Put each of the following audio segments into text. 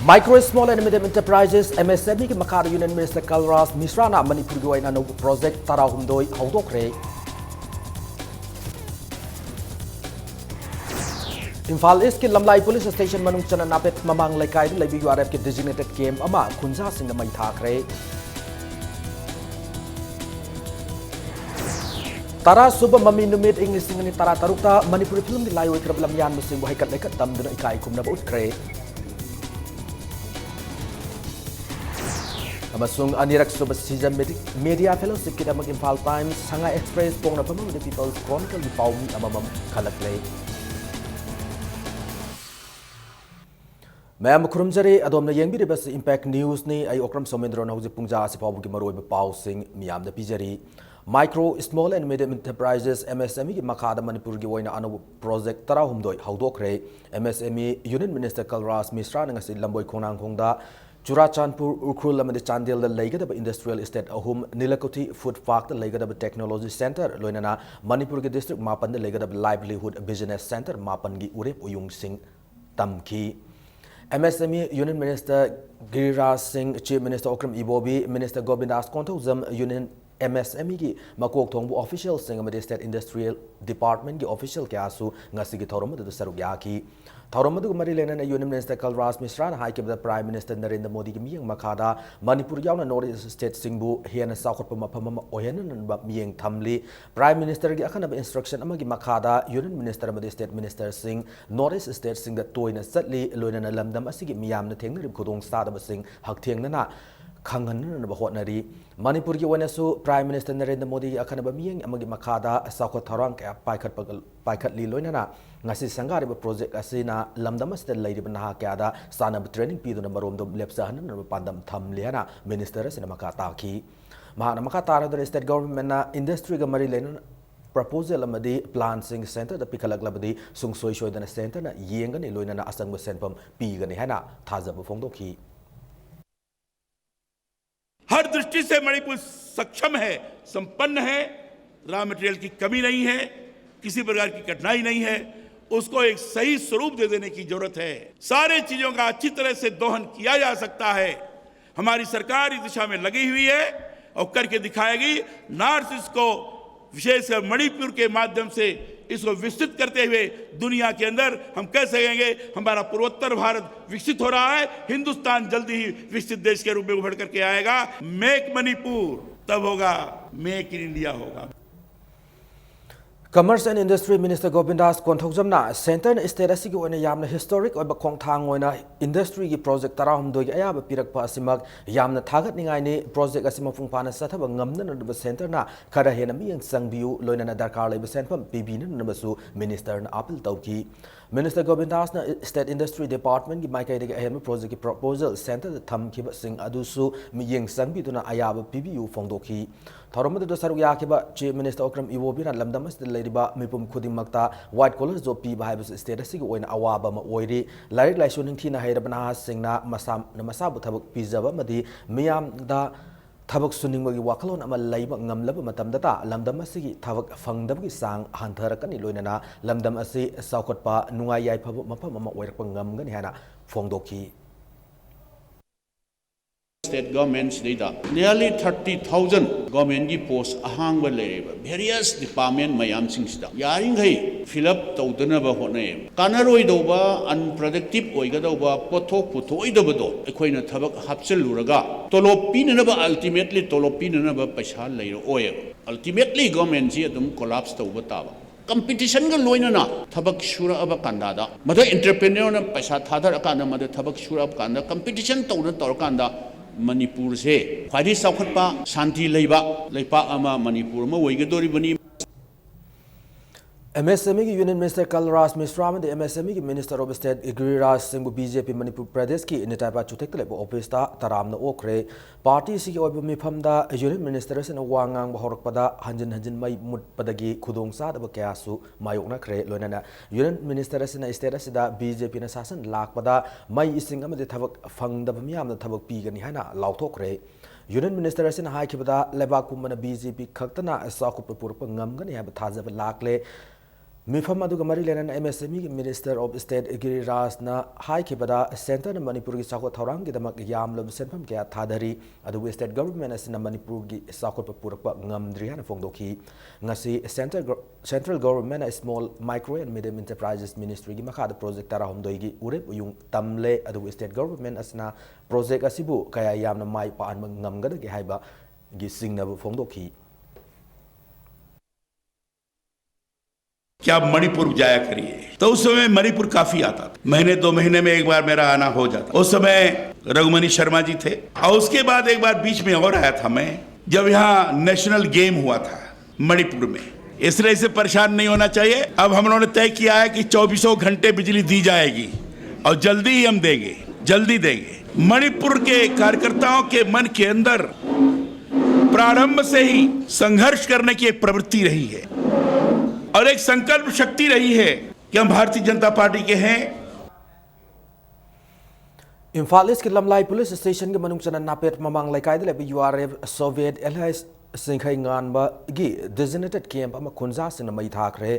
Micro, Small and Medium Enterprises MSME की मखार union minister Kalraj Mishra ना मणिपुर की ओइना नौ प्रोजेक्ट तराहुमदोई हौदोखरे इम्फाल ईस्ट की लमलाई पुलिस स्टेशन मनुंग चना नापेट ममांग लेकाई लेबी यूआरएफ के डेजिग्नेटेड कैंप अमा खुंजा सिंह मई थाखरे तरा सुब ममी नुमित इंग लिसिंग तरा तरुकता मणिपुरी फिल्म की लाई ओइख्रब लमयान मसिंग वहाइकत लेकत तमदुना इकाई कुमनब उठख्रे अमसुंग अनिरक सुब सीजन मीडिया फेलोशिप की दमक इम्फाल टाइम्स संगाई एक्सप्रेस पोंगना फमम द पीपल्स क्रॉनिकल की पाउमी अममम खलकले मैम खुरमजरे अदोमना येंबिरिबस इंपैक्ट न्यूज ने आई ओक्रम सोमेंद्रन हौजे पुंजा सिपाबु की मरोइब पाउसिंग मियामदा पिजरी micro small and medium enterprises MSME की मखादा मणिपुर की ओइना अनौ प्रोजेक्ट तराहुमदोई हौदोखरे MSME union minister Kalraj Mishra नंगसी लंबोई खोनांगखोंगदा चुराचानपुर उख्रुल चांदेल लेगदब इंडस्ट्रियल स्टेट अहुम नीलकुठी फूड पार्क लेगदब टेक्नोलॉजी सेंटर लोइनना मणिपुर के डिस्ट्रिक्ट मापन लेगदब लाइवलीहुड बिजनेस सेंटर मापन की उरेप उयुंग सिंह तमकी MSME union minister Giriraj Singh chief minister Okram Ibobi minister Govindas Konthoujam union MSME की मकोक थोंगबु official Singh state industrial department की ऑफिशियल क्यासु ngasi की थौरम सरुक याकी थौरम मरी लेना यूनियन मिनिस्टर कलराज मिश्रा हाइकिबदा प्राइम मिनिस्टर नरेंद्र मोदी की मियंग मखादा मणिपुर यावना नॉर्थ ईस्ट स्टेट सिंगबु हेना साखोटप मफम ओहेननबा मियंग थमली प्राइम मिनिस्टर की अखनब इंस्ट्रक्शन अमगी मखादा यूनियन मिनिस्टर मदि state minister Singh north east state सिंग तोयना चटली लोइना लमदम असिगी मियामना थेंगनरिब खुदोंग सादब सिंह हकथेंगना खांगननब होटनरी मणिपुर की वनसु प्राइम मिनिस्टर नरेंद्र मोदी की अखनब मियंग अमगी मखादा साखोट थौरांग क्या पाइखतली लोइना ngasi sangarib project asina lamdam asita leirib naha kyada sanab training piduna maromdom lepsahan pandam thamliana minister asina maka taki mahana maka taradar state government na industry ga mari lena proposal amadi plan sing center da pikalaglabadi sungsoi soidana center na yengani loina na asangba senpam pigani hana thajab phongdokhi हर दृष्टि से मणिपुर सक्षम है, संपन्न है, raw material की कमी नहीं है, किसी प्रकार की कठिनाई नहीं है, उसको एक सही स्वरूप दे देने की जरूरत है। सारे चीजों का अच्छी तरह से दोहन किया जा सकता है। हमारी सरकार इस दिशा में लगी हुई है और करके दिखाएगी। नॉर्थ ईस्ट को विशेषकर मणिपुर के माध्यम से इसको विकसित करते हुए दुनिया के अंदर हम कह सकेंगे हमारा पूर्वोत्तर भारत विकसित हो रहा है। हिंदुस्तान जल्दी ही विकसित देश के रूप में उभर करके आएगा। मेक मणिपुर तब होगा, मेक इन इंडिया होगा। Commerce and Industry Minister Govindas Konthokjamna Center State asigi oina yamna historic oiba khongthang oina industry gi project tarahumdoi gi ayaba pirakpa asimak yamna thagat ningai ni project asima phungpana sathaba ngamna na center na khara hena mi yang sangbiu loina na darkar leba senpam pibina nabasu minister na appeal tawki Minister Govindas na State Industry Department ki maikai de ahema project ki proposal center tham khiba sing adusu mi yang sangbi tuna ayaba pibiu phongdokhi थौरमद सरुक याखिबा chief minister Okram इवोबिना लमदमस लेरिबा मिपुम खुदिमक्ता white collar job पीबा हाइबस स्टेट असिगी ओइन अवाब म ओइरि लाइक लाइसु निंगथिना हैरबना सिंगना मसाबु थबक पिजबा मदि मियामदा थबक सुनिंगबगी वाखलोन अमा लैब ngamलब मतमदता लमदम असिगी थबक फंगदबगी सांग हांथरकनि लोइनना लमदम असि साउखटपा नुंगाई याइफब मफम अमा ओइरकप ngamगनि हाना फोंगदोखि State governments data nearly 30,000 government ki post ahang ba lereba various department mayam singsida yaring gai fill up tawdana ba hone kanaroi do ba unproductive oiga do ba pothok puthoi do ba do ekhoina thabak hapchal luraga tolop pinana ba ultimately tolop pinana ba paisa leiro oy ultimately government ji adum collapse to ba ta ba competition ga loina na thabak shura aba kanda da mada entrepreneur na paisa thadar akana mada thabak shura aba kanda competition to na tor kanda Manipur से ख्वाइदी साउखटपा शांति लेबा लेपा अमा मणिपुर में वैगदोरिबनी MSME की union minister Kalraj Mishra में MSME की minister of state Giriraj Singh BJP Manipur Pradesh की निटाइपा चुथेक लेब ऑफिस ता तरामना ओखरे पार्टी सी ओइब मिफमदा यूनियन मिनिस्टर से वांगांग बहरकपदा हंजन हंजन मई मुटपदगी खुदोंग सादब कयासु मायोकना खरे लोइना यूनियन मिनिस्टर से स्टेट असिदा बीजेपी ना शासन लाकपदा मई इसिंग अमदे थबक फंगदब मियामना थबक पीगनी हाना लाउथोखरे यूनियन मिनिस्टर असिना हाइखिबदा लेबाकुमना बीजेपी खक्तना साकुप पुरप ngamgani haba thajaba lakle ꯃꯤꯐꯝ ꯑꯗꯨꯒ ꯃꯔꯤ ꯂꯩꯅꯅ MSME ꯃꯤꯅꯤꯁꯇꯔ ꯑꯣꯐ ꯁ꯭ꯇꯦꯠ ꯒꯤꯔꯤꯔꯥꯖꯅ ꯍꯥꯏꯈꯤꯕꯗ ꯁꯦꯟꯇꯔꯅ ꯃꯅꯤꯄꯨꯔꯒꯤ ꯆꯥꯎꯈꯠ ꯊꯧꯔꯥꯡꯒꯤꯗꯃꯛ ꯌꯥꯝꯂꯕ ꯁꯦꯟꯐꯝ ꯀꯌꯥ ꯊꯥꯗꯔꯤ ꯑꯗꯨꯕꯨ ꯁ꯭ꯇꯦꯠ ꯒꯚꯔꯟꯃꯦꯟꯠ ꯑꯁꯤꯅ ꯃꯅꯤꯄꯨꯔꯒꯤ ꯆꯥꯎꯈꯠꯄ ꯄꯨꯔꯛꯄ ꯉꯝꯗ꯭ꯔꯤ ꯍꯥꯏꯅ ꯐꯣꯡꯗꯣꯛꯈꯤ ꯉꯁꯤ ꯁꯦꯟꯇ꯭ꯔꯦꯜ ꯒꯚꯔꯟꯃꯦꯟꯠꯅ ꯁ꯭ꯃꯣꯜ ꯃꯥꯏꯀ꯭ꯔꯣ ꯑꯦꯟड ꯃꯤꯗꯤꯌꯝ ꯑꯦꯟꯇꯔꯄ꯭ꯔꯥꯏꯖꯦꯁ ꯃꯤꯅꯤꯁꯇ꯭ꯔꯤꯒꯤ ꯃꯈꯥꯗ ꯄ꯭ꯔꯣꯖꯦꯛ 16ꯒꯤ ꯎꯔꯦꯞ ꯎꯌꯨꯡ ꯇꯝꯂꯦ ꯑꯗꯨꯕꯨ ꯁ꯭ꯇꯦꯠ ꯒꯚꯔꯟꯃꯦꯟꯠ ꯑꯁꯤꯅ ꯄ꯭ꯔꯣꯖꯦꯛ ꯑꯁꯤꯕꯨ ꯀꯌꯥ ꯌꯥꯝꯅ ꯃꯥꯏ ꯄꯥꯛꯍꯟꯕ ꯉꯝꯒꯗꯒꯦ ꯍꯥꯏꯕꯒꯤ ꯆꯤꯡꯅꯕ फꯣꯡꯗꯣꯛꯈꯤ क्या मणिपुर जाया करिए तो उस समय मणिपुर काफी आता था महीने 2 महीने में एक बार मेरा आना हो जाता उस समय रघुमनी शर्मा जी थे और उसके बाद एक बार बीच में और आया था मैं जब यहाँ नेशनल गेम हुआ था मणिपुर में इसलिए इसे परेशान नहीं होना चाहिए अब हम लोगों ने तय किया है कि 24 घंटे बिजली दी जाएगी और जल्दी ही हम देंगे जल्दी देंगे मणिपुर के कार्यकर्ताओं के मन के अंदर प्रारंभ से ही संघर्ष करने की एक प्रवृत्ति रही है और एक संकल्प शक्ति रही है कि हम भारतीय जनता पार्टी के हैं इम्फाल ईस्ट के लमलाई पुलिस स्टेशन के मनुंग चना नापेट ममांग लेकायद लेबी URF सोवियत एलायंस सिंखै गानबगी डेजिग्नेटेड कैंप अमा खुंजा सिंह मई थाखरे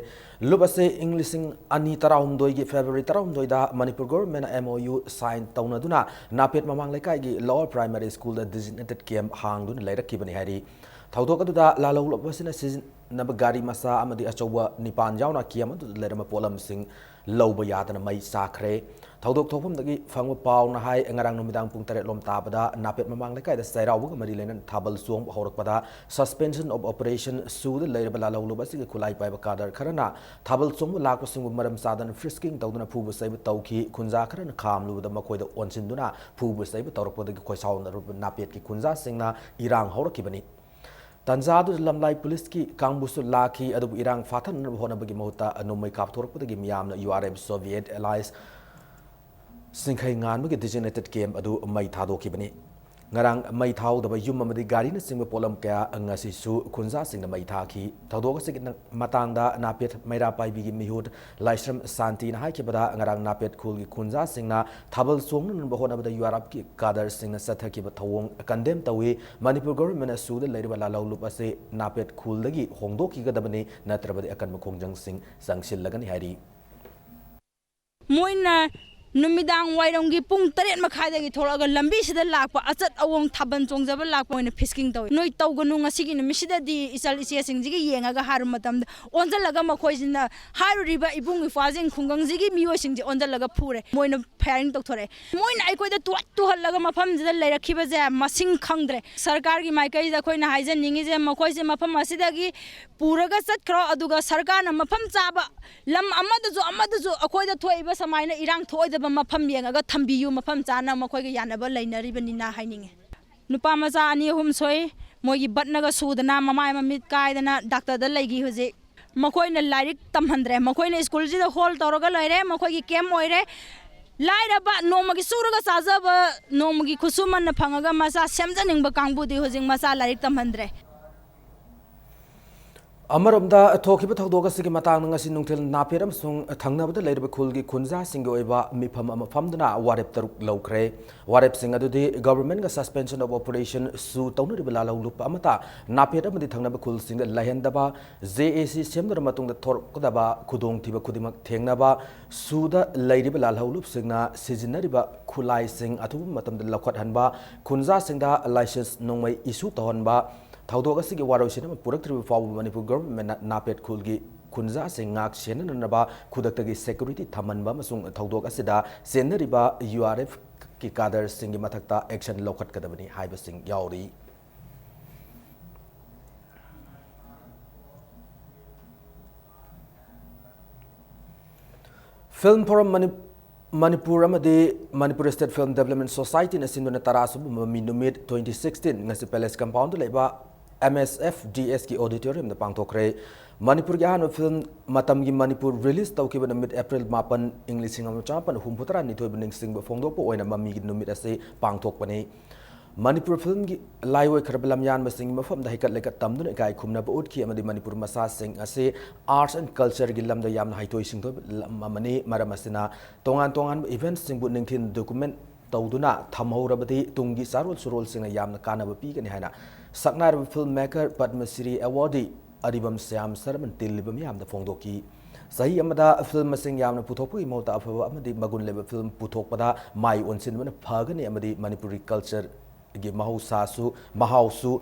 लुब असे इंग्लिशिंग अनि तराहुमदोई गी फेब्रुअरी तराहुमदोई दा मणिपुर गवर्नमेंट MOU साइन तौनदुना नापेट ममांग लेकायगी लोअर प्राइमरी स्कूल दा डेजिग्नेटेड कैंप हांगदुना लेरखिबनि हारि थौदोक अदुदा लालौलबसिना सिजनब गाड़ी मसा अमदि अचौबा निपान यावना कियम अदु लेरम पोलम सिंह लौबा यादना मई साखरे थौदोक थोफमदगी फंगबा पावना हाय ngarang नुमिदांग पुंग 8 लोम ताबदा नापेट ममांग लेकायदा सैरावग मरि लेनन थाबल सोंग हौरकपदा सस्पेंशन ऑफ ऑपरेशन सूद लेरबा लालौलबसिगे खुलाई पाइबा कादर खरना थाबल सोंग लाकसिंग मरम सादन फ्रिस्किंग तौदना फुबु सैब तौखी खुंजा खरन खामलुबदा मखोयदा ओनसिनदुना फुबु सैब तौरकपदगी खोइसाउन नापेट की खुंजा सिंगना इरांग हौरकिबनी तंजादु लमलाई पुलिस की कांगबुसु लाखी अदुबु इरांग फाथन होनबगी महुता नोमै कापथोरकपदगी मियामना URF सोवियत एलायंस सिंखै गानबगी डेजिग्नेटेड कैंप अदु मई थादोखिबनी ngarang mai thawdaba yum amadi gari na singba polam kaya ngasi su khunza singna mai thaki thawdok sig matangda napet maira paibi gi mihut laisram santi na haikibada ngarang napet khul gi khunza singna thabal song nun bahona bada URF ki kadar singna sathaki ba thawong condemn tawi manipur government su da leiriba la lawlup ase napet khul dagi hongdoki gadabani natrabadi akan makhongjang sing sangsil lagani hari moina नुमिदांग वाइरंगी पुंग 8 मखाइदगी थोरगा लंबी सिदा लाकपा अचत अवोंग थाबन चोंगजबा लाकपा ओइना फिस्किंग तौ नोइ तौगनु ngasiगी नुमिसिदादी इसल इसे सिंगजिगी येंगागा हारु मतम ओनजलगा मखोइसिना हारुरिबा इबुंग इफाजिंग खुंगंजिगी मियोसिंगजि ओनजलगा फुरे Moina firing तौथोरे Moina आइकोइदा तुहल्लगा मफमजिदा लेरखिबा जे मसिंग खंगद्रे सरकार की माइकैदा खोइना हाइजनिंगी जे मखोइसे मफम असिदागी पुरगा चतख्रो अदुगा सरकारना मफम चाबा lump अमदजु अखोइदा थोइबा समाइना इरांग थोइदा मफम येंगागा थंबियु मफम चाना मखोइगा यानबा लैनरिबनिना हाइनिंगे नुपा मचा अनि अहुम सोइ मोइगी बटनगा सुदना ममाय ममित कायदना डॉक्टर दा लैगी होजे मखोइना लाइरिक तमहंद्रे मखोइना स्कूल जिदा होल तौरगा लैरे मखोइगी केम ओइरे लाइरबा नोमगी सुरगा साजबा नोमगी खुसुमन फंगगा मचा सेमजनिंगबा कांगबुदि होजिंग मचा लाइरिक तमहंद्रे अमरमदा थोखिबा थौदोक सिगी मतंग ngasi nungthil naperam sung thangnabada leirba khulgi khunja singi oiba mifam ama famduna warep taruk lawkhre warep sing adudi government ga suspension of operation su tawnuriba lalau lupa amata napet amadi thangnaba khul sing lahendaba JAC semdar matungda thorkdaba khudong thiba khudimak thengnaba suda leiriba lalau lup singna sijinariba khulai sing athu matamda lakhat hanba khunja singda license nongmai issue tahonba थौदोक असिगी वारोसिन पुरक्त्रिबा फाव Manipur government नापेट खुलगी खुंजा से ngak senanaba khudakagi security thamanba masung थौदोक असिदा senariba URF की कादर सिंगी मथक्ता action लौखट कदबनी हाइबा सिंग यावरी film forum Manipur amadi Manipur State Film Development Society na sinduna tarasu minumit 2016 ngasi Palace Compound leba MSFDS ki auditorium na pangthokre Manipur gi hanu film matam gi Manipur release tawkiba na mid April 8 English singam chapan humputara ni thoibning singba phongdokpo oina mami gi numit ase pangthokpani Manipur film gi laiwoi kharbalam yan masing mafam da hikat lekat tamdun kai khumna ba utki amadi Manipur masa sing ase arts and culture gi lamda yamna haitoi sing thoi mamani maramasina tongan events sing bu ningthin document tawduna thamhaurabadi tungi sarol surol sing yamna kanaba pi gani haina saknar filmmaker Padma Shri awardee Adibam Syam Sarman Tilibam yamda phongdoki सही अमदा film मसिंग यामना पुथोकपुगी मौता अफबा अमदी मगुन लेबा film पुथोकपदा माई ओनसिनबना Phagni अमदी Manipuri culture गी महाउसु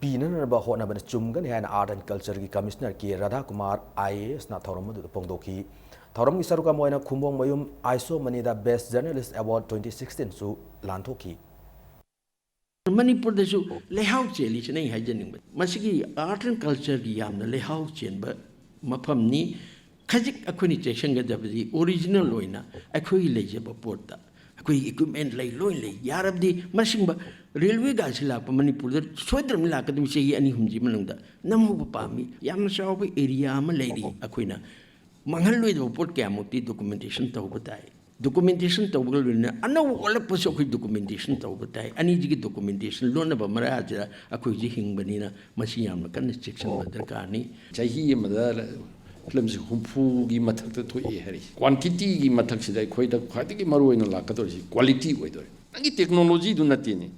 पीननबा होनबना चुमगनी हाना art and culture की commissioner के Radha Kumar IAS ना थौरमदु पोंगदोखी थौरम की सरुका Moyna खुंबोंग मयुम iso मनीदा best journalist award 2016 सु लांथोकी Manipur da su lehau cheli chene hai janing masigi art and culture gi yamna lehau chen ba mafam ni khajik akhoni chesang ga dabdi original loina akhoi leje ba porta akhoi equipment lei loin lei yarab di masing ba railway ga sila pa Manipur da soidram la ka dum sei ani humji manung da namu ba pami yamna saw ba area ma lei ri akhoi na manghal loi da port kya moti documentation taw batai documentation tawgal luna ana wala puso ko documentation tawbatay ani jigi documentation lona ba maraja akoi ji hingbani na masiyam kan section badar kani chahi madar film se humpu gi mathak ta thoi hari quantity gi mathak sidai khoi da khadi gi maru ina la ka to ji quality oi do nangi technology du nati ni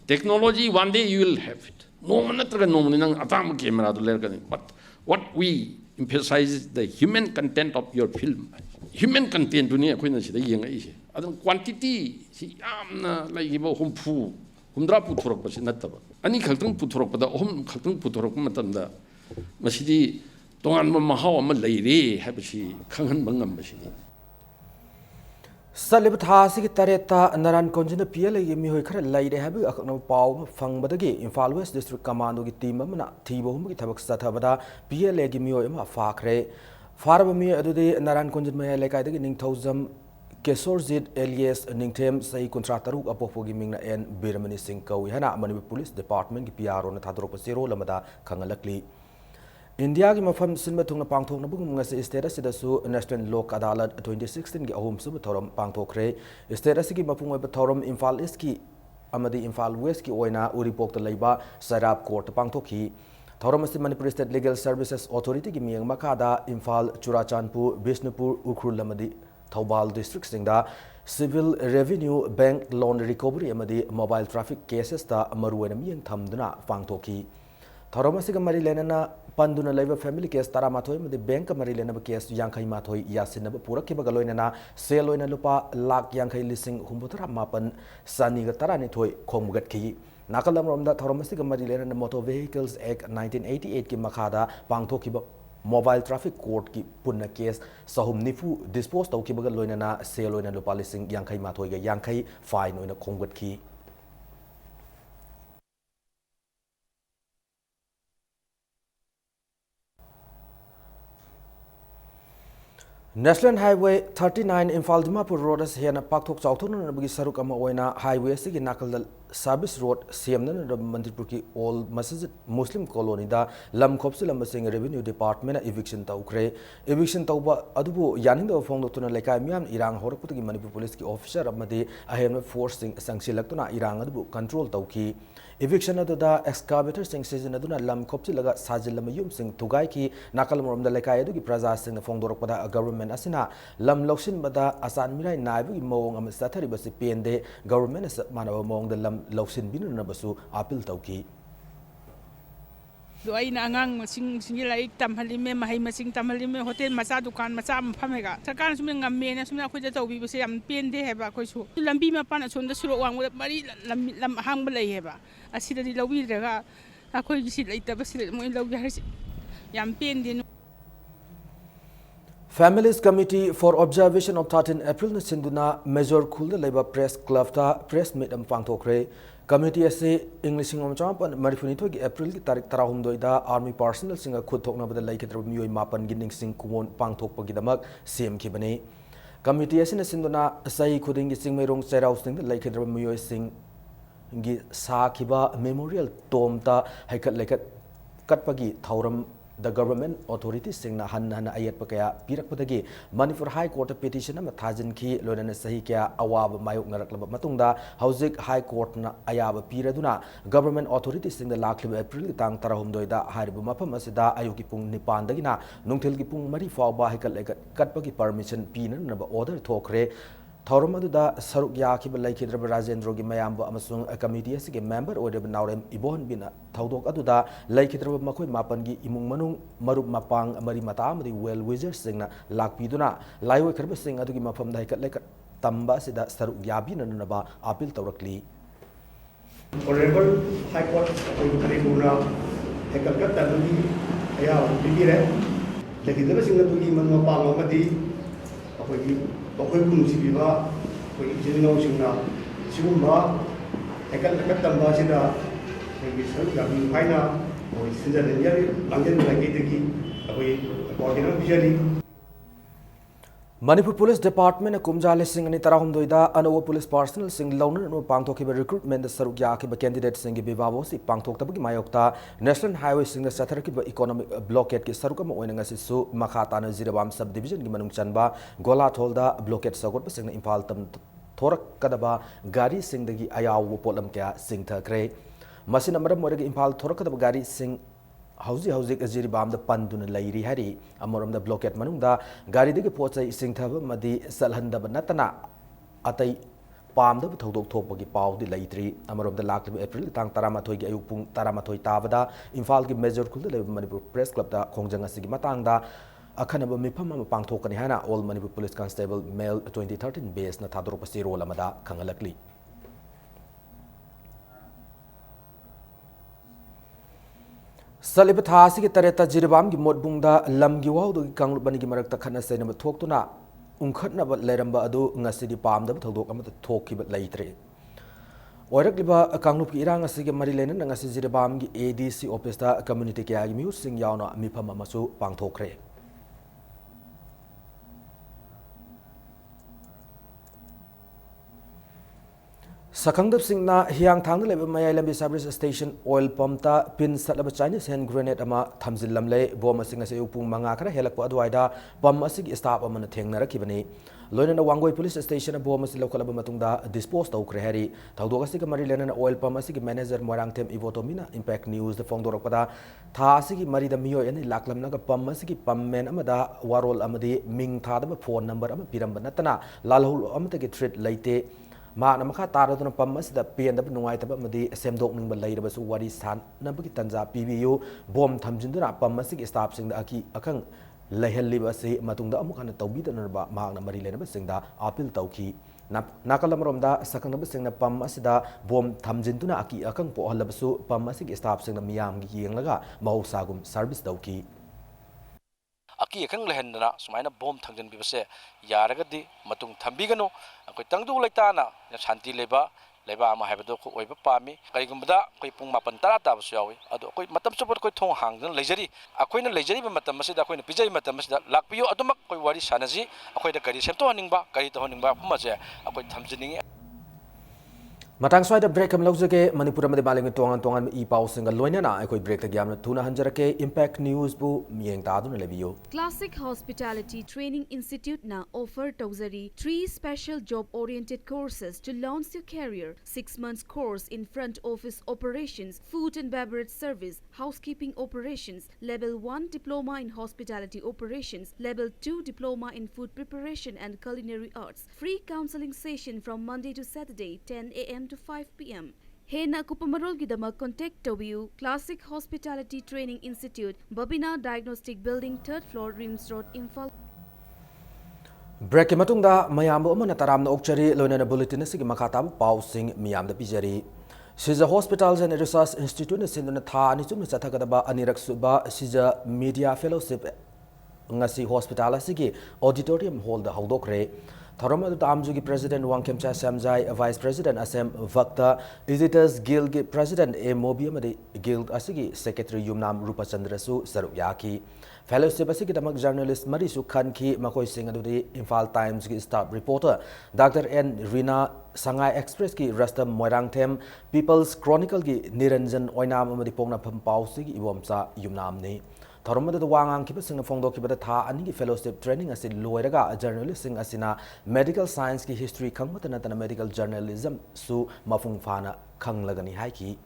technology one day you will have it no manatra no nang atam camera do ler kan but what we emphasize is the human content of your film human content dunia akhoi na sida yeng ai se adam quantity si amna lai gi ba humpu humdra puthorok ba sinataba ani khaltung puthorok ba da hom khaltung puthorok matam da masidi tongan ma mahaw ma leire habsi khanghan bangam basidi सलिब थासी की तरेता Naran कोंजिन PL की मिहोय खर लाइरे हाबि अखन पाव फंगबदगी Imphal waste district commando की team अमना थीबोम की थबक सथबदा PL की मिहोय अमा फाखरे फारब मी अदुदे नरान कोंजिन मय लेकायदगी Ningthoujam केसोरजित alias Ningthem सही कुंत्रा तरुक अपोफोगी मिंगना एन बिरमनी सिंह कौई हना मणिपुर पुलिस डिपार्टमेंट की पीआरओ न थादरोप सेरो लमदा खंगलकली इंडिया की मफम Singh थुंगना पांगथोकना बुंग ngasi state asidasु national lok adalat 2016 की अहम सुब थौरम पांगथोखरे state asigi मपुंग ओइब थौरम इम्फाल ईस्ट की अमदी इम्फाल वेस्ट की ओइना उरिपोक त लैबा सराब कोर्ट पांगथोखी थौरम असि Manipur state legal services authority की मियंग मखादा इम्फाल चुराचानपुर बिष्णुपुर उखरुल अमदी थौबाल डिस्ट्रिक्ट सिंगदा civil revenue bank loan recovery अमदी मोबाइल ट्रैफिक केसेस ता मरुवेना मियंग थमदुना पांगथोखी थौरम असि मरी लेना पंदुना लेबा फैमिली केस तारामाथोय मदे बैंक मरी लेनब केस यांखै माथोय यासिनब पुरखिबग लोइनना सेल लोइना लुपा लाख यांखै लिसिंग हुम्बुतरा मापन सानिग तारानि थोय खोमगतखि नाकलम रोमदा थौरमसिग मरी लेना मोटर व्हीकल्स एक्ट 1988 की मखादा पांगथोखिब मोबाइल ट्रैफिक कोर्ट की पुन्ना केस सहुम निफु डिस्पोज तौखिबग लोइनना सेल लोइना लुपा लिसिंग यांखै माथोय ग यांखै fine ओइना खोमगतखि National Highway 39 Imphal Dimapur Road as here Pakthok Chauthun Bagi Saruk Ama Highway Sigi Nakal Service Road Siamnan Manipur ki All Masjid Muslim Colony da Lam Khopsilam Sing Revenue Department eviction taukre eviction tauba adubu yaning da phong tuna lekai miam irang horakputi Manipur Police ki officer amadi ahem force sangsilaktuna irang adubu control tauki eviction aduda excavator sing season aduna lam khopsilaga sajilam yum sing tugai ki nakal morom da lekai adu ki praja sing phong dorokpada government asina lam loksin bada asan mirai naibu mawong am sathari basi pende government as manawa mawong da lam loksin binu na basu appeal tauki do ai na ngang sing lai tam halime mahai masing tam halime hotel macha dukan macha phamega sarkar sum ngamme na sum khoi ja tawbi base am pen de heba khoi su lambi ma pan achon da suro wang mari lam hang ba lai heba asida di lobi daga akhoi gi sit lai ta basi moi lobi har yam pen de Families Committee for Observation of 13 April na sinduna Major Khulda Laiba Press Club ta press meet am pangthokre committee ase English ngom champan marifuni thogi April ki tarik 12 da army personnel singa khud thokna bada laikhitra miyoi mapan gining sing kumon pangthokpa gidamak sem khibani committee ase na sinduna sai khuding gi sing merong serau sing laikhitra miyoi sing gi sa khiba memorial tom ta haikat laikhat katpagi thauram the government authorities singna han ayat pakaya pirak padagi Manipur High Court petition ama thajin ki loina sahi kya awab mayok ngaraklaba matungda hauzik High Court na ayaba piraduna government authorities singda laklib April tang 12 da haribu mafam asida ayuki pung 9 dagina nungthil ki pung 3 fawba haikal katpagi permission pina na order thokre थौरम अदुदा सरुक याखिब लैखिद्रब राजेंद्र की मयाम अमसुंग committee असि के member ओइरब नाउरेम इबोहन बिना थौदोक अदुदा लैखिद्रब मखोय मापन की इमुंग मनुंग मरुप मपांग मरी मता अमदि well विजर्स सिंगना लाकपिदुना live खरब सिंग अदुगी मफम दा हेकत लेकत तंबा सिदा सरुक याबिननबा appeal तौरकली Honorable High Court Manipura Hekalkat Taduni Aya Bigire Lekidaba Singapuri Manapang Amadi Akoy Kunsibiba Akoy General Singna Sumba Hekalkat Tamba Sida Yabi Paina Akoy Sinjania Langan Lakitiki Akoy Ordinary Visually Manipur Police Department kumja lising ani tarahum doida anowo police personnel sing launer no pangthok ki recruitment saruk ya ki candidate sing bibabo si pangthok tabagi mayokta national highway sing sathar ki economic blockade ki saruk ma oinanga si su makha tana zirabam subdivision ki manung chanba gola tholda blockade sagot sing impal tam thorak kadaba gari sing dagi ayaw polam kya sing thakre masina maram morega impal thorak kadaba gari sing Hauzik Aziri Bam the Pandun Lairi Hari, Amoram the blockade Manunda, Gari de Pota Singtava Madi Salhanda Banatana Atai Palm the Todok Topogi Pau the Laitri, Amaram the Lak April, Tang Taramatoi Ayupung Taramatoi Tavada, Infalki Major Kul Manipur Press Club da Kongjanga Sigimatanga, Akanaba Mipama Pangtokanihana, all Manipur Police Constable Male 2013 base Natadropasiro Lamada Kangalakli. Salib Thasi ki tareta jiribam ki modbungda lam gi wawdu ki kanglubani ki marakta khana sainaba thoktuna unkhatna ba leramba adu ngasidi pamda thodok amata thokki ba leitre oirakliba kanglup ki irang asige mari lena ngasi jiribam ki ADC office da community ki agi miu sing yauna mipam amasu pangthokre Sakangdap Singna Hiang Thang Leba Mayalambi Service Station Oil Pump ta pin satlaba Chinese hand grenade ama thamjil lamle bom asing ase upung manga khara helakpa adwaida pump asig staff amana thengna rakibani loina Wangoi Police Station bom asi lokalaba matungda dispose tawkre hari thawdok asig mari lena oil pump asig manager Morangthem Ivotomina Impact News the fongdorakpada tha asig mari da miyo ani laklamna ga pump asig pump man amada warol amadi ming thadaba phone number ama piramba natana lalhul amata ki threat laite Ma namaka taraduna pamas da pian da nuai taba madi semdok ning ba leira basu wari san nabaki tanja PBU bom thamjinduna pamasik staff sing da aki akang lehelli ba se matungda amuk hana tawbi da narba ma na mari lena ba sing da apil tawki nakalamrom da sakang ba sing na pamasida bom thamjinduna aki akang po halabasu pamasik staff sing da miyam gi yenglaga mausagum service tawki Aki akang lehendana sumaina bom thangjan bibase yaragadi matung thambigano akoi tangdu laitana shanti leba ama haibado ko oiba pami kaigumda koi pung mapan tara ta basu yawi ado koi matam support koi thong hangdan lejari akoina lejari ba matam masida akoina pijai matam masida lakpiyo adumak koi wari sanaji akoida kari semto haningba kari to haningba pumaje akoi thamjiningi Matang swai break kam laujake Manipur amade baling tongan I pau singa loina na ekoi break ta gyamna tuna hanjarake Impact News bu mieng ta dun lebiyo Classic Hospitality Training Institute na offer tawzari 3 special job oriented courses to launch your career 6 months course in front office operations food and beverage service housekeeping operations level 1 diploma in hospitality operations level 2 diploma in food preparation and culinary arts free counseling session from Monday to Saturday 10 a.m. to 5 p.m. Hena Kupamarol Gidama contact Tobiu Classic Hospitality Training Institute, Babina Diagnostic Building, 3rd floor, Rims Road, Imphal. Break matungda mayambo amana taramna okchari loina bulletin asigi makata pau sing miyam da pijari Siza Hospitals and Research Institute na sinduna tha ani chumna chathakadaba anirak suba Siza Media Fellowship ngasi hospital asigi auditorium hall da hawdokre Tharamadu Tamjugi President Wangkemcha Samjai, Vice President Asem Vakta, Editors Guild President A Mobiamadi Guild Asigi, Secretary Yumnam Rupachandrasu Saruyaki, Fellowship Asigi Damak Journalist Marisu Khanki, Makoi Singadudi, Imphal Times Staff Reporter, Dr. N. Rina Sangai Express ki Rastam Moirangthem, People's Chronicle ki Niranjan Oinam Amadi Pongna Pampau Sigi Iwamsa Yumnamni. Tharamadu the Wangang Kipasing of Fondo Kibata Tha Aniki Fellowship Training as in Loiraga, journalisting asina, medical science ki history Kangmatanatana medical journalism su Mafung Fana Kang Lagani Haiki.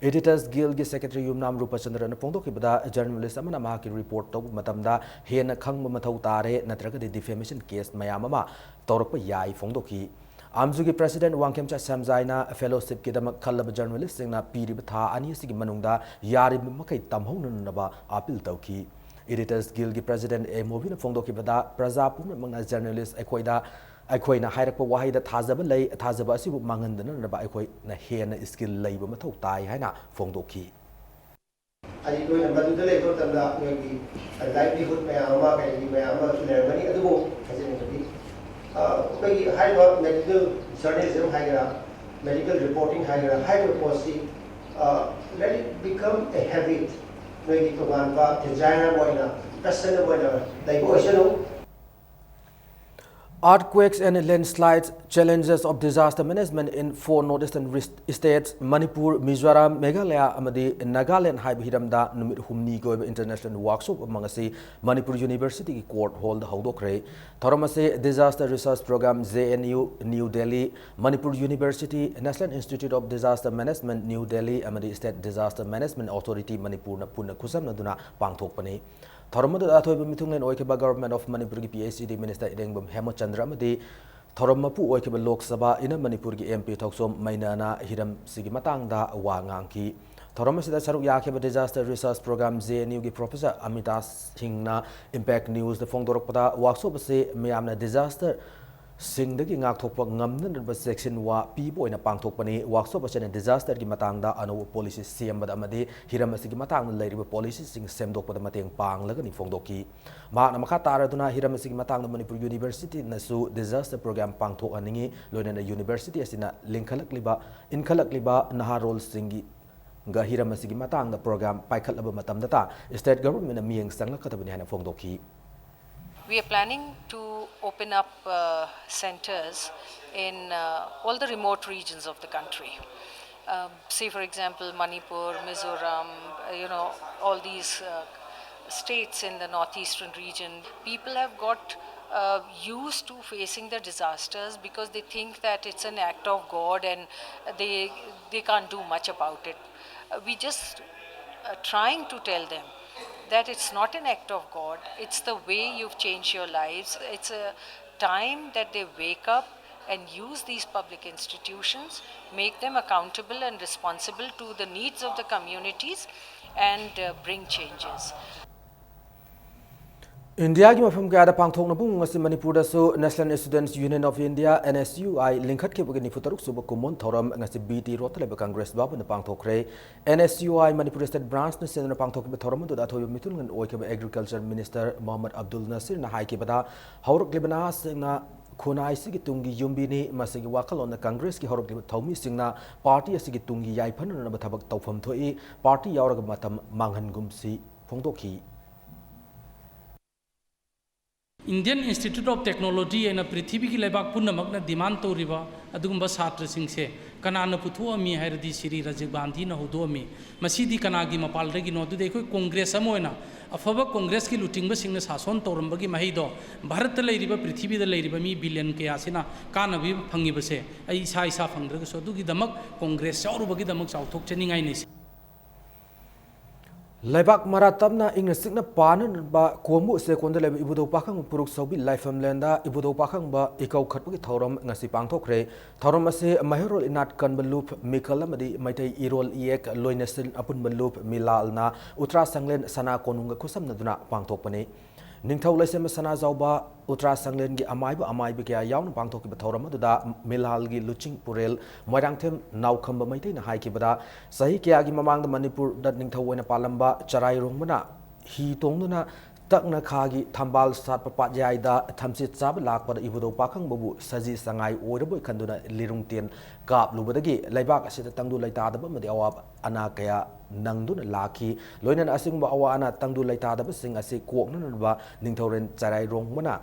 Editors Guild Secretary Yumnam Rupachandra Pongdokibada, journalist Amana Mahaki report to Matamda, Hena Kang Matau Tare, Natraga defamation case Mayamama, Torpa Yai Fongdoki. Amzugi President Wangkemcha Samzaina, a fellowship Kidama Kalab journalist, Singna Piribata, Anisi Manunda, Yari Makai Tamhonaba, Apil Tauki. Editors Guild President A Movina Fongdokibada, Prazapum among as journalists Equida. Aikoina hairap wahai da thazaba lay thazaba asibu mangandana na ba aikoi na hena skill lay ba mathau tai haina fongdoki ai noi na madu dele ko tamda ngi livelihood me ama kai me ama clear mani adugo hajin ni kai hai ba medical journalism haira medical reporting haira high policy let it become a habit noi ki togan ba designer boina personal boina dai bo shano. Earthquakes and landslides, challenges of disaster management in 4 northeastern states, Manipur, Mizoram, Meghalaya, Amadi, Nagaland, Hiramda, Numit Humni Go International Workshop among us, Manipur University Court Hall, the Haudokre, Thoramase Disaster Research Program, ZNU, New Delhi, Manipur University, National Institute of Disaster Management, New Delhi, Amadi State Disaster Management Authority, Manipur, Puna Kusam Naduna, Pangtokpani. Thoramadu Athoy Mitunglen Oikaba Government of Manipur PhD Minister Idengum Hemochandra Madi Thoramapu Oikaba Lok Sabha in a Manipur MP Toksom Mainana Hiram Sigimatangda Wanganki. Thoramasida Saruk Yakeba Disaster Research Program ZNU Professor Amitas Hingna Impact News the Fongdorpada Workshop say Mayamna Disaster Sing the Gingak Topak Ngam section wa people in a Pangtopani workshop and disaster Gimatanga and policy CM Badamadi Hiramasigi Matang lady policy sing Semdok Padamatang Pang Lagani Fongdoki. Mana Makatara Duna Hiramasigi Matang Manipur University Nasu disaster program Pangto Aningi Lona University as in a Linkalakliba in Kalakliba Naharol Singi Gahira Masigi Matang the program Paikalaba Matam Data state government and Miang Sangakatabani Fongdoki. We are planning to open up centers in all the remote regions of the country. Say for example Manipur, Mizoram, all these states in the northeastern region. People have got used to facing the disasters because they think that it's an act of God and they can't do much about it. We just trying to tell them that it's not an act of God, it's the way you've changed your lives. It's a time that they wake up and use these public institutions, make them accountable and responsible to the needs of the communities and bring changes. India ki mafam kaya da pangthok na bung ngasi Manipur so National Students Union of India NSUI linkhat ke bugani futaruk suba kumon thoram ngasi BT rotale ba Congress ba na pangthok re NSUI Manipur State Branch na sen na pangthok be thoram da thoy mitul ngan oi ke Agriculture Minister Mohammad Abdul Nasir na hai ke bada hauruk lebana singna khonai sigi tungi yumbi ni masigi wakalon na Congress ki hauruk thomi singna party asigi tungi yai phan na ba thabak tawfam thoi party yauraga matam manghan gumsi phongdoki. Indian Institute of Technology and Prithibi ki lebak punnamakna demand to riba adugumba satra singse kanana puthu ami hairadi Sri Rajiv Gandhi na hudomi masidi kanagi mapal regi no du dekoi congress amoina afaba congress ki looting ba singna sason toramba gi mahido bharat leiriba Prithibi da leiriba mi billion ke asina kanabi phangi base ai isa isa phangra so du gi damak congress chauru bagi damak chauthok cheningai ni Laibak Maratamna English Signa Pan ba Komu Sekonda Lab Ibudo Pakang Puruk Sobi Life Landa Ibudo Pakang ba Ikau Katbuki Thorum Nasi Pangtokre Thorumase Mahirol Inat Kan Balup Mikalamadi Maite Irol Iek Loinesin Apun Balup Milalna Utra Sanglen Sana Konunga Kusam Naduna Pangtokpani Ningthau Lesem Sana Zauba Utra Sanglen gi amai bi kya yaun pangthok ki bathoram da Milal gi Luching Purel Moirangthem Naukam Maite na hai ki bada sahi kya gi mamang da Manipur da ningthau oina palamba charai rongmana hi tongduna takna khagi thambal sat papat yai da thamsit chab lak pada ibudo pakhang babu saji sangai oiraboi khanduna lirung ten kap lubadagi laibak asita tangdu laita da madi awab ana kaya nangduna laki loinan asing ba awa ana tangdu laita da sing ase kokna ba ningthauren charai rongmana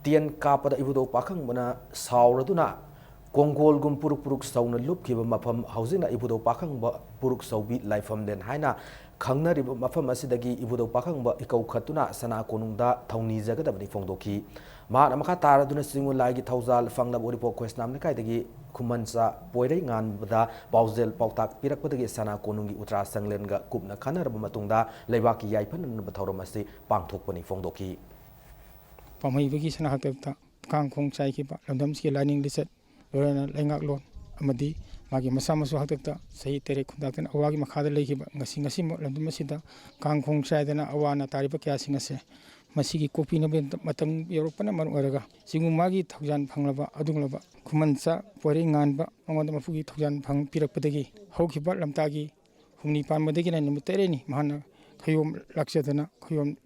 Tian kapada ibudo pakang mana sauraduna Kongol gum puruk sauna lup ki mafam housing na ibudo pakang ba puruk saubi laifam den haina khangna ri mafam asidagi ibudo pakang ba ikau khatuna sana konungda thongni jaga da bani fongdoki ma namakha taraduna singu lagi thauzal fangla bori po quest namna kai dagi Kumansa Poirei Nganbada Pausel Pautak Pirakpadagi Sana Konungi Utra Sanglenga Kupna Kanaraba Matunda Levaki Yaipan and Batoramasi Pangtokpani Fongdoki Pamay Sana Hatata Kang Kong Chai Kipa Landamski Lining Lisset Lorena Langak Lon Amadi Magi Masamasu Hatata Say Tere Kundakan Awagi Makada Lake Ngasingasimo Landamasida Kang Kong Chai Dana Awana Taripa Singase Masigi Kopi Matam Europana Maraga Singumagi Tajan Panglava Adunglava Kumansa Pori Nganba Amanda Mafugi Tajan Pang Pirakpadagi Hokipa Lamtagi Humni Pamadagi and Mutereni Mana Kayum Lakshadana Kayum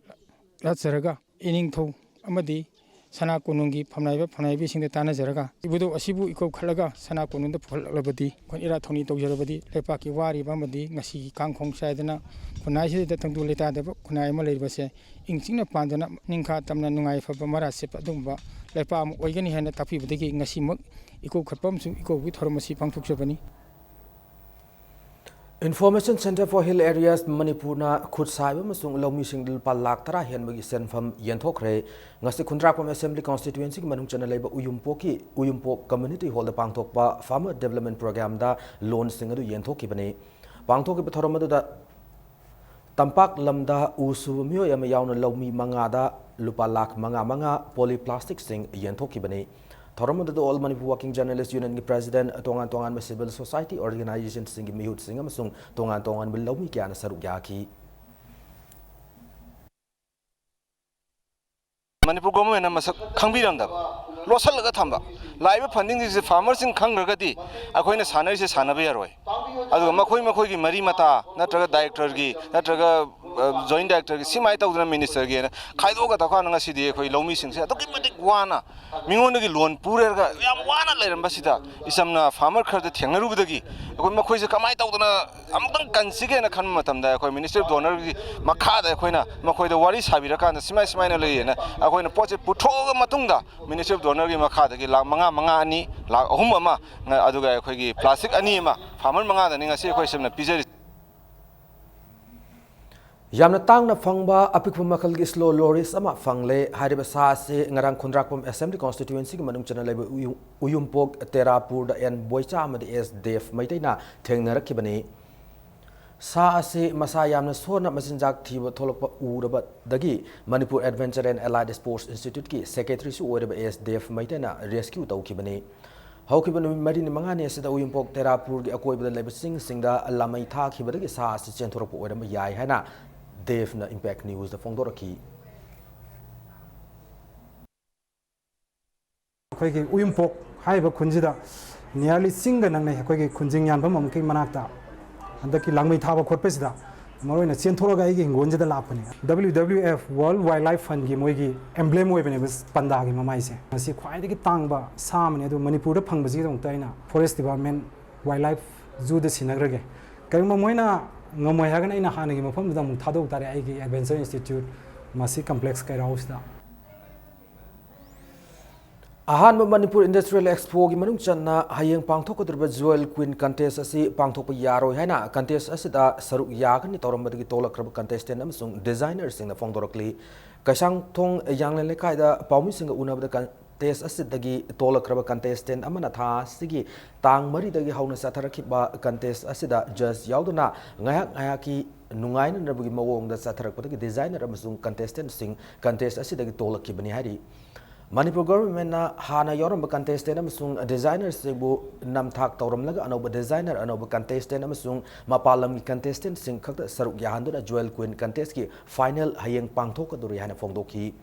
Latsaraga Inning To Amadi Sana Konungi Panaibi Sing the Tana Zeraga Ibudo Asibu Iko Kalaga Sana Konunda Labadi Konira Tony Tojarabadi Lepaki Wari Bamadi Nasi Kang Kong Sadana Konai the Tangulita Konai Malay Base Inchina Pandana Ninka Tamna Nungai Fabamara Sepa Dumba Lepam Wagani Hana Tapi Badi Nasimuk Iko Kapam Iko with Hormasi Pangtuk Japani Information Center for Hill Areas Manipurna Kutsaiba Masung Lomi Single Palaktara Henbagi Senfam Yentokre Ngasi Kundrapam Assembly Constituency Manung Chanaleba Uyumpok Community Hall the Pangtokpa Farmer Development Program da Loan Singadu Yentoki Bane Pangtoki Batoramada Tampak Lamda Usu Mio Yamayauna Lomi Mangada Lupalak Manga Polyplastic Sing Yentoki Bane Thoramada All Manipur Working Journalist Union President Tongan Civil Society Organization Singi Mihut Singam Sung Tongan will Lomi Kiana Sarugyaki. Manipur government and Kambiram Losalaga Tamba. Live funding is the farmers in Kangragati. Akoina Sana is a Sanaberoy. Makoi Marimata, Natraga Director, Natraga Joint Director, Simaita Minister again. Kaidoga Takana City, Lomi Sing, Wana. Mingonagi loan, Purga, Yamwana Lambasita, is some farmer card the Tangarubagi. When Makois come out of Amban Kansigan, a Kanmatam, the Minister of Donor, Makada, Quena, Makoi the Waris Habiraka, the Simas Minally, and Akoina Poche Putoga Matunda, Minister of Donor Makada, Mangani, La Humama, Aduga, Plastic Anima, Farmer Manga, and a question of Pizza. Yamna Tangna Fangba, Apikumakal Gislo Loris, Ama Fangle, Haribasase, Narang Kondrapum Assembly Constituency, Manung Channel Uyumpok, Terapur, and Boycham, the SDF, Maitena, Tengner Kibani. Saase Masayamna Sona Masinjak Tiba Tolop Uraba Dagi, Manipur Adventure and Allied Sports Institute, Secretary Suweb SDF Maitena, Rescue Taukibani. Haukiban Marin Mangani said the Uyumpok Terapur, Akoi the Labor Singa, Lamaita Kibadi Sas, Centropo, or Yahana. Devna Impact News the Fongdoraki. Uyumpok Haiba Kunjida nearly single and Kunjingan Bamaki Manata and the Kilangi Tava Corpesida, Marina Centroga in Gonja the Lapani. WWF World Wildlife Fund Gimogi, emblem weapon was Pandagi Mamaise. I see quite a tangba, Sam and Manipur Pangbazi Taina, Forest Department, Wildlife Zoo the Sinagrege. Karimamoina. No more hagan in a hanning from the Mutado Tari Adventure Institute, Masi Complex Kairausta. Ahan Manipur Industrial Expo, Gimanunchana, Hayang Pangtoko Jewel Queen Contest, Asi Pangtoko Yaro Hena, Contest Asida, Saruk Yagan, Toramaki Tola Club Contestant, Amazon designers in the Fongdorokli, Kashang Tong, a young Lekaida, Paumising una of the contest Asidagi, Tola Club Contestant, Amanata, Sigi, Tang Mari the Hauna Satarakiba Contest Asida, Just Yaudana, Ngayaki, Nungain and Rabi Mawong, the Satarak designer Amazon contestant sing contest Asidagi Tola Kibani Hari. Manipur government na hana yoram contestant amasung designers sebu namthak tawram laga anoba designer anoba contestant amasung mapalam ki contestant sing khakta saruk yahanduna jewel queen contest ki final hayeng pangthok kaduri hana fongdoki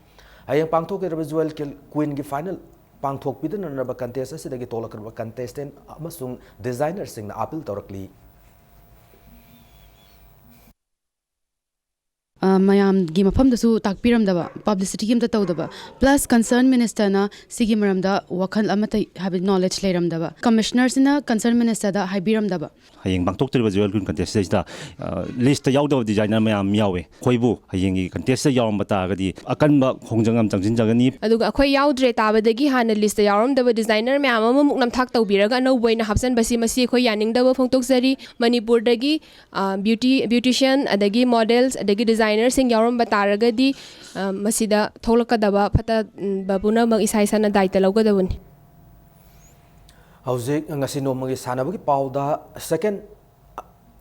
hayeng pangthok ke jewel queen ki final pangthok pidan anoba contest asidagi tolak contestant amasung designer sing na appeal tawrakli Mayam Gimapam the Su Takpiram daba, publicity Kim the Todaba, plus concerned minister na Sigimaramda, Wakal Amata have knowledge Leram daba, commissioners in a concerned minister da Hibiram daba. Haying Bangtok to the Jewel contest the list the Yaudo designer Mayam Miawe, Hoibu, Haying contest the Yam Batagadi, Akanba, Hongjangam Jangani. Aduga Koi Yaudre Tabadagi Han list the Yaram the designer Mayam Muknam Takta Biraga, no way in Hapsan Basimasi Koyaning the Fontoksari, Manipur Dagi, beautician, Adagi models, Adagi design. Sing Yarum Bataragadi, Masida, Tolakadaba, Pata Babuna, Isaisana Daita Logadawun. Hauzik ngasi nomagi sanabagi pauda second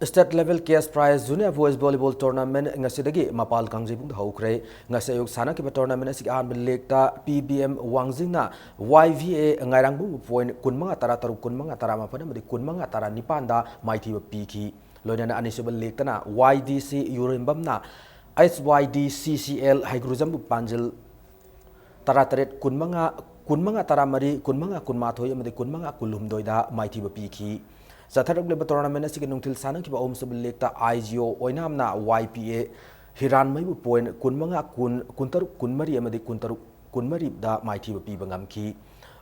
state level case prize junior boys volleyball tournament ngasi dagi mapal kangjibung haukre ngasi ayuk sana ki tournament asik an lekta PBM wangjingna YVA ngairangbu point kunmanga tara taru kunmanga tara mapada madi kunmanga tara nipanda maiti piki loinana anisibal lektana YDC Yurimbamna HYDCCL haigruzambu panjil tara taret kunmanga tara mari kunmanga kunmathoi amadi kunmanga kulumdoida maiti piki Zatharak leba tournament asik nungtil sana ki ba omsab lekta IGO oinamna YPA hiran mai point kunmanga kuntaru kunmari amadi kunmari da maiti pi bangam ki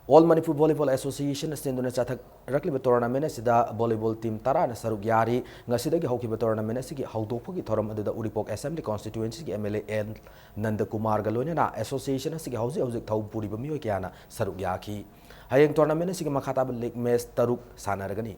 All Manipur Volleyball Association senduna chathak rakleba tournament asida volleyball team tara na saruk yari ngasidagi haukiba tournament asigi haudokpagi thoram aduda Uripok Assembly constituency ki MLA N Nandakumar galonena association asigi hauzik thaupuri bamiyo kyana saruk yaki hayeng tournament asigi makhatab league match taruk sanaragani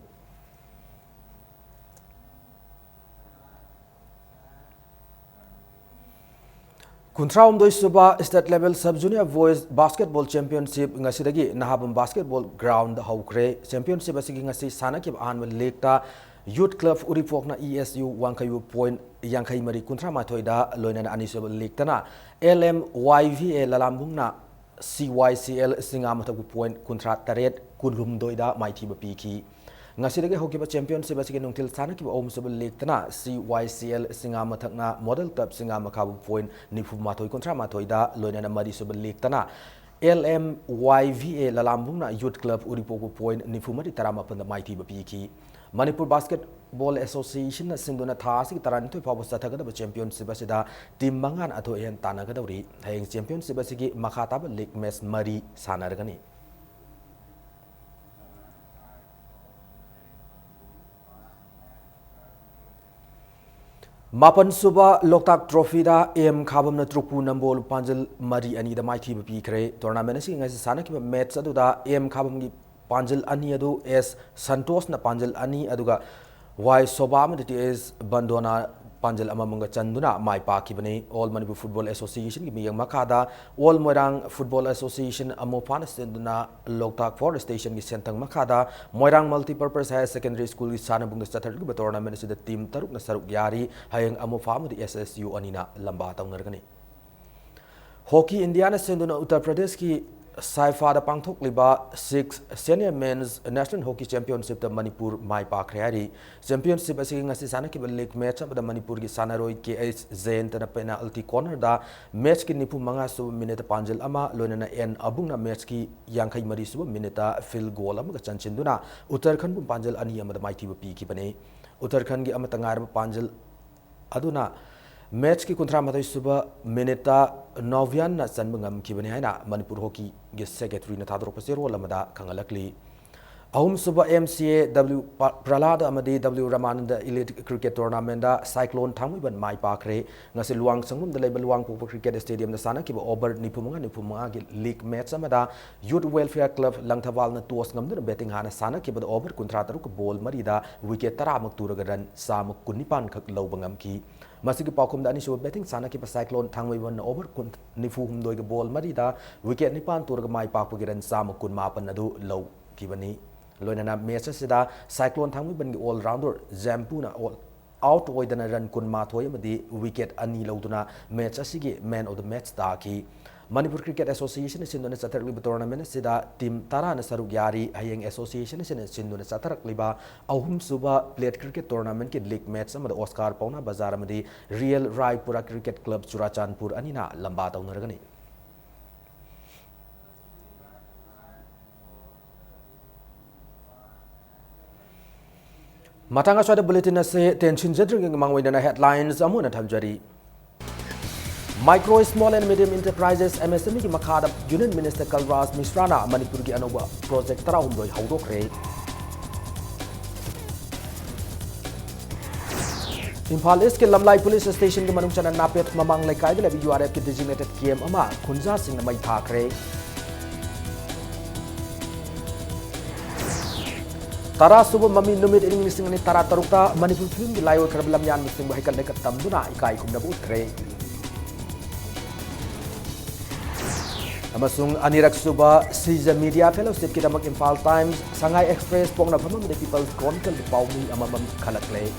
Kuntraum doi suba state level sub junior boys basketball championship ngasidagi nahabam basketball ground haukre championship asigi ngasi sanakib annual league ta youth club Uripok na ESU wangkayu point yangkai mari kuntra mathoida loinana anisable league tana LMYVA lalambung na CYCL singamataku point kuntra taret kunrum doida maiti bapiki ngasidagi hokiba championship asigi nungtil sanaki ba omsable league tana CYCL singama thakna model club singama khabu point nifu mathoi kontra mathoida loinana mari sable league tana LMYVA lalambungna youth club Uripoku point nifu mari tarama panda maiti bapiki Manipur Basketball Association na sinduna thasi taranitoi phabu sathagada championship asida team mangan atho en tanagadawri hayeng championship asigi makhataba league match mari sanargani Mapan suba Loktak Trophy da AM Khabam na Trupu Nambol Panjal Mari ani da maiti bi kre tournament asi ngai sana ki match adu da AM Khabam gi Panjal ani adu S Santos na Panjal ani aduga Y Sobam da TS Bandona Panjal amamanga chanduna mai pa ki bani All Manipur Football Association ki miyang makada All Moirang Football Association amopana senduna Loktak Forest Station ki sentang makada Moirang Multipurpose Higher Secondary School ki sana bunga sathar ki tournament asi da team taruk na saruk yari hayang amofam di SSU anina lamba tawngargani Hockey India na senduna Uttar Pradesh ki Saifa da pangthok liba 6 Senior Men's National Hockey Championship da Manipur mai pa khari championship asi ngasi sana ki league match da Manipur ki sanaroi KH Zain ta penalty corner da match ki nipu manga su minute panjal ama loinana en abungna match ki yangkai mari su minute field goal ama ka chanchinduna Uttarakhand bu panjal ani ama da maiti pi ki bane Uttarakhand ki ama tangar panjal aduna match ki kontra matai suba minute Novian na sanbangam ki bani haina Manipur Hockey ge secretary na thadro pasero lamada kangalakli ahum suba MCA W Pralada amadi W Ramananda Elite Cricket Tournament da Cyclone thangwi ban mai pa khre ngasi luang sangum da lebel luang pok cricket stadium da sana ki ba over nipumanga ge league match amada Youth Welfare Club Langthawal na tos ngam da betting hana sana ki ba over kontra taru ko ball mari da wicket tara mak turaga ran sam kunipan khak lobangam ki Masigi paukum da ani so betting sana ki pa cyclone thangwai wan over kun nifu hum doi ga ball mari da wicket nipan tur ga mai pak pugiran sam kun ma pan adu low ki bani loinana match sida cyclone thangwai ban gi all rounder Zampu na all out oidana run kun ma thoi amadi wicket ani loduna match asigi man of the match da ki Manipur Cricket Association sinduna sathar liba tournament sida team tara na saruk yari hayeng association sinduna sathar liba ahum suba plate cricket tournament ki league match amada Oscar Pauna Bazar amadi Real Raipura Cricket Club Churachandpur anina lamba tawnaragani Matanga swada bulletin ase tension jadring mangwaina headlines amuna thamjari Micro, Small and Medium Enterprises MSME की मखाद Union Minister Kalraj Misrana Manipur की ANOVA project तरा हुंदोई हौदोखरे Imphal east के लमलाई police station के मनुंग चना नापेट ममांग लेकाई दे लेबी URF की designated KM अमा खुंजा सिंह मई थाखरे तरा सुब ममी नुमित इनिंग लिसिंग नि तरा तरुकता मणिपुर फिल्म की लायो खरब लमयान मिसिंग बहिकल लेकर तमदुना इकाई खुमदबु उतरे Amasung anirak suba Caesar Media Fellowship ki damak Imphal Times Shanghai Express pong na phamam de People's Chronicle ki pawni amamam khalak le